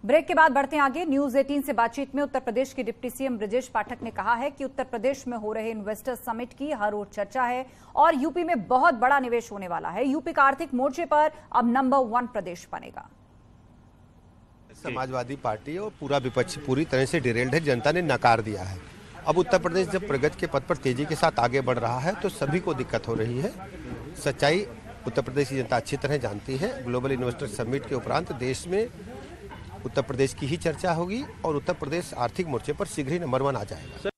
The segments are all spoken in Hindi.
ब्रेक के बाद बढ़ते हैं आगे। न्यूज 18 से बातचीत में उत्तर प्रदेश के डिप्टी सीएम ब्रजेश पाठक ने कहा है कि उत्तर प्रदेश में हो रहे इन्वेस्टर समिट की हर ओर चर्चा है और यूपी में बहुत बड़ा निवेश होने वाला है। यूपी का आर्थिक मोर्चे पर अब नंबर 1 प्रदेश बनेगा। समाजवादी पार्टी और पूरा विपक्ष पूरी तरह से डिरेल्ड है, जनता ने नकार दिया है। अब उत्तर प्रदेश जब प्रगति के पथ पर तेजी के साथ आगे बढ़ रहा है तो सभी को दिक्कत हो रही है। सच्चाई उत्तर प्रदेश की जनता अच्छी तरह जानती है। ग्लोबल इन्वेस्टर समिट के उपरांत देश में उत्तर प्रदेश की ही चर्चा होगी और उत्तर प्रदेश आर्थिक मोर्चे पर शीघ्र ही नंबर 1 आ जाएगा।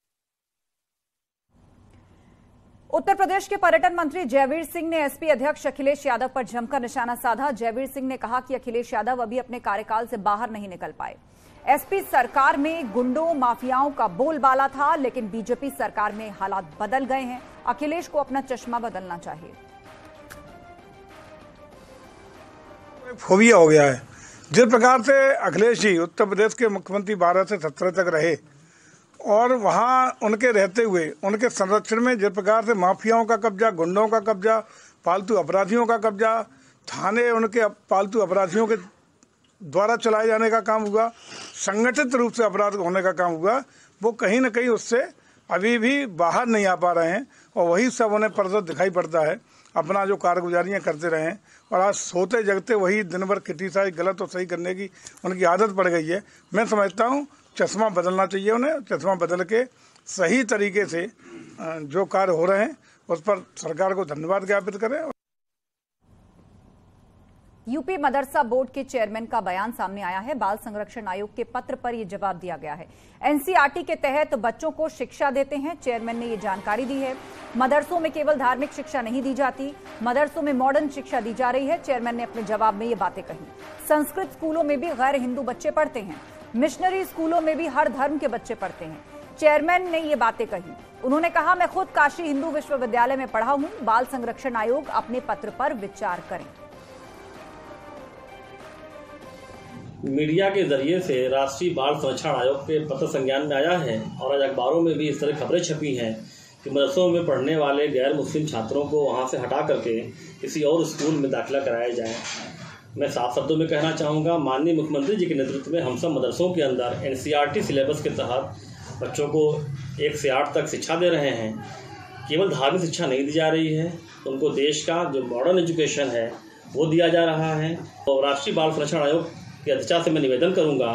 उत्तर प्रदेश के पर्यटन मंत्री जयवीर सिंह ने एसपी अध्यक्ष अखिलेश यादव पर जमकर निशाना साधा। जयवीर सिंह ने कहा कि अखिलेश यादव अभी अपने कार्यकाल से बाहर नहीं निकल पाए। एसपी सरकार में गुंडों माफियाओं का बोलबाला था, लेकिन बीजेपी सरकार में हालात बदल गए हैं। अखिलेश को अपना चश्मा बदलना चाहिए। फोबिया हो गया है। जिस प्रकार से अखिलेश जी उत्तर प्रदेश के मुख्यमंत्री 12 से 17 तक रहे और वहां उनके रहते हुए उनके संरक्षण में जिस प्रकार से माफियाओं का कब्जा, गुंडों का कब्जा, पालतू अपराधियों का कब्जा, थाने उनके पालतू अपराधियों के द्वारा चलाए जाने का काम हुआ, संगठित रूप से अपराध होने का काम हुआ, वो कहीं न कहीं उससे अभी भी बाहर नहीं आ पा रहे हैं और वही सब उन्हें प्रदर्शित दिखाई पड़ता है। अपना जो कारगुजारियाँ करते रहे हैं और आज सोते जगते वही दिन भर क्रिटिसाइज, गलत और सही करने की उनकी आदत पड़ गई है। मैं समझता हूँ चश्मा बदलना चाहिए उन्हें। चश्मा बदल के सही तरीके से जो कार्य हो रहे हैं उस पर सरकार को धन्यवाद ज्ञापित करें। यूपी मदरसा बोर्ड के चेयरमैन का बयान सामने आया है। बाल संरक्षण आयोग के पत्र पर यह जवाब दिया गया है। एनसीईआरटी के तहत बच्चों को शिक्षा देते हैं। चेयरमैन ने यह जानकारी दी है। मदरसों में केवल धार्मिक शिक्षा नहीं दी जाती, मदरसों में मॉडर्न शिक्षा दी जा रही है। चेयरमैन ने अपने जवाब में ये बातें कही। संस्कृत स्कूलों में भी गैर हिंदू बच्चे पढ़ते हैं। मिशनरी स्कूलों में भी हर धर्म के बच्चे पढ़ते हैं। चेयरमैन ने ये बातें कही। उन्होंने कहा, मैं खुद काशी हिंदू विश्वविद्यालय में पढ़ा हूं। बाल संरक्षण आयोग अपने पत्र पर विचार करें। मीडिया के जरिए से राष्ट्रीय बाल संरक्षण आयोग के पत्र संज्ञान में आया है और आज अखबारों में भी इस तरह खबरें छपी हैं कि मदरसों में पढ़ने वाले गैर मुस्लिम छात्रों को वहां से हटा करके किसी और स्कूल में दाखिला कराया जाए। मैं साफ शब्दों में कहना चाहूँगा, माननीय मुख्यमंत्री जी के नेतृत्व में हम सब मदरसों के अंदर एनसीईआरटी सिलेबस के तहत बच्चों को 1 से 8 तक शिक्षा दे रहे हैं। केवल धार्मिक शिक्षा नहीं दी जा रही है, उनको देश का जो मॉडर्न एजुकेशन है वो दिया जा रहा है। और राष्ट्रीय बाल संरक्षण आयोग की अध्यक्षा से मैं निवेदन करूंगा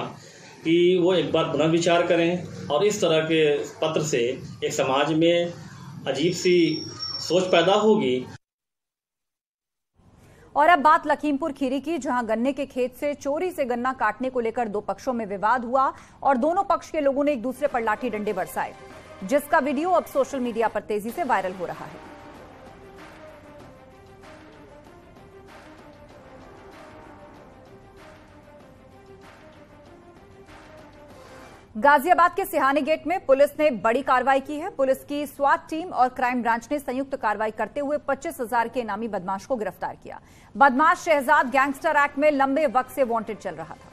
कि वो एक बार पुनर्विचार करें और इस तरह के पत्र से एक समाज में अजीब सी सोच पैदा होगी। और अब बात लखीमपुर खीरी की, जहां गन्ने के खेत से चोरी से गन्ना काटने को लेकर 2 पक्षों में विवाद हुआ और दोनों पक्ष के लोगों ने एक दूसरे पर लाठी डंडे बरसाए, जिसका वीडियो अब सोशल मीडिया पर तेजी से वायरल हो रहा है। गाजियाबाद के सिहानी गेट में पुलिस ने बड़ी कार्रवाई की है। पुलिस की स्वाट टीम और क्राइम ब्रांच ने संयुक्त कार्रवाई करते हुए 25,000 के इनामी बदमाश को गिरफ्तार किया। बदमाश शहजाद गैंगस्टर एक्ट में लंबे वक्त से वांटेड चल रहा था।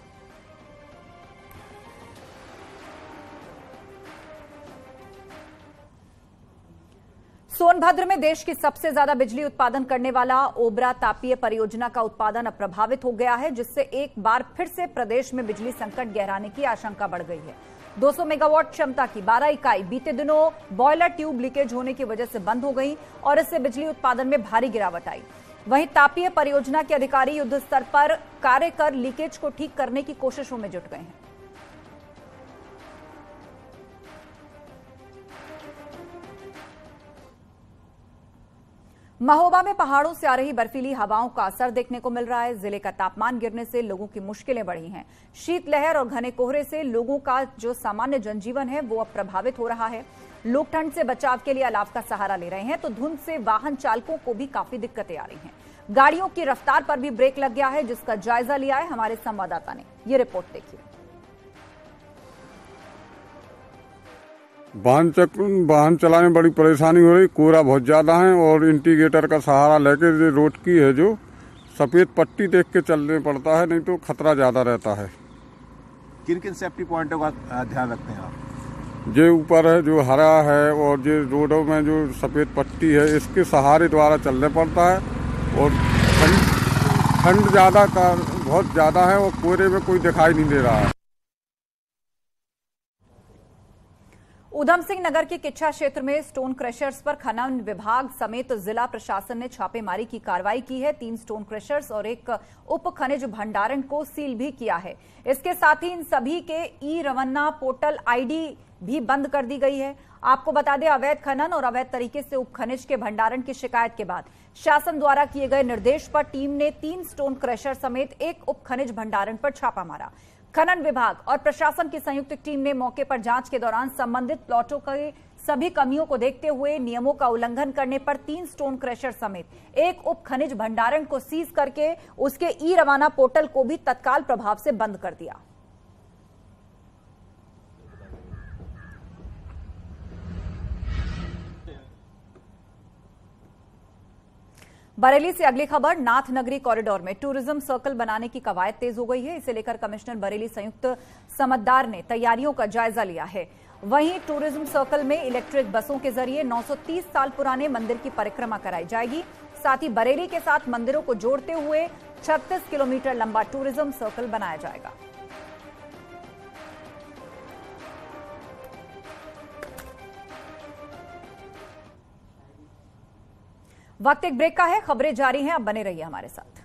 सोनभद्र में देश की सबसे ज्यादा बिजली उत्पादन करने वाला ओबरा तापीय परियोजना का उत्पादन अब प्रभावित हो गया है, जिससे एक बार फिर से प्रदेश में बिजली संकट गहराने की आशंका बढ़ गई है। 200 मेगावाट क्षमता की 12 इकाई बीते दिनों बॉयलर ट्यूब लीकेज होने की वजह से बंद हो गई और इससे बिजली उत्पादन में भारी गिरावट आई। वहीं तापीय परियोजना के अधिकारी युद्ध स्तर पर कार्य कर लीकेज को ठीक करने की कोशिशों में जुट गए हैं। महोबा में पहाड़ों से आ रही बर्फीली हवाओं का असर देखने को मिल रहा है। जिले का तापमान गिरने से लोगों की मुश्किलें बढ़ी हैं। शीतलहर और घने कोहरे से लोगों का जो सामान्य जनजीवन है वो अब प्रभावित हो रहा है। लोग ठंड से बचाव के लिए अलाव का सहारा ले रहे हैं, तो धुंध से वाहन चालकों को भी काफी दिक्कतें आ रही हैं। गाड़ियों की रफ्तार पर भी ब्रेक लग गया है, जिसका जायजा लिया है हमारे संवाददाता ने। ये रिपोर्ट देखिए। वाहन चलाने में बड़ी परेशानी हो रही। कोहरा बहुत ज्यादा है और इंडिकेटर का सहारा लेकर रोड की है जो सफेद पट्टी देख के चलने पड़ता है, नहीं तो खतरा ज्यादा रहता है। किन किन सेफ्टी पॉइंटों का ध्यान रखते हैं आप? जो ऊपर है जो हरा है और जो रोडों में जो सफेद पट्टी है इसके सहारे द्वारा चलने पड़ता है और ठंड ज्यादा बहुत ज़्यादा है और कोहरे में कोई दिखाई नहीं दे रहा है। ऊधम सिंह नगर के किच्छा क्षेत्र में स्टोन क्रशर्स पर खनन विभाग समेत जिला प्रशासन ने छापेमारी की कार्रवाई की है। 3 स्टोन क्रशर्स और एक उप खनिज भंडारण को सील भी किया है। इसके साथ ही इन सभी के ई रवन्ना पोर्टल आईडी भी बंद कर दी गई है। आपको बता दें, अवैध खनन और अवैध तरीके से उप खनिज के भंडारण की शिकायत के बाद शासन द्वारा किए गए निर्देश पर टीम ने 3 स्टोन क्रशर समेत एक उप खनिज भंडारण पर छापा मारा। खनन विभाग और प्रशासन की संयुक्त टीम ने मौके पर जांच के दौरान संबंधित प्लॉटों के सभी कमियों को देखते हुए नियमों का उल्लंघन करने पर 3 स्टोन क्रशर समेत एक उप खनिज भंडारण को सीज करके उसके ई रवाना पोर्टल को भी तत्काल प्रभाव से बंद कर दिया। बरेली से अगली खबर, नाथ नगरी कॉरिडोर में टूरिज्म सर्कल बनाने की कवायद तेज हो गई है। इसे लेकर कमिश्नर बरेली संयुक्त समद्दार ने तैयारियों का जायजा लिया है। वहीं टूरिज्म सर्कल में इलेक्ट्रिक बसों के जरिए 930 साल पुराने मंदिर की परिक्रमा कराई जाएगी। साथ ही बरेली के साथ मंदिरों को जोड़ते हुए 36 किलोमीटर लंबा टूरिज्म सर्कल बनाया जाएगा। वक्त एक ब्रेक का है, खबरें जारी हैं, अब बने रहिए हमारे साथ।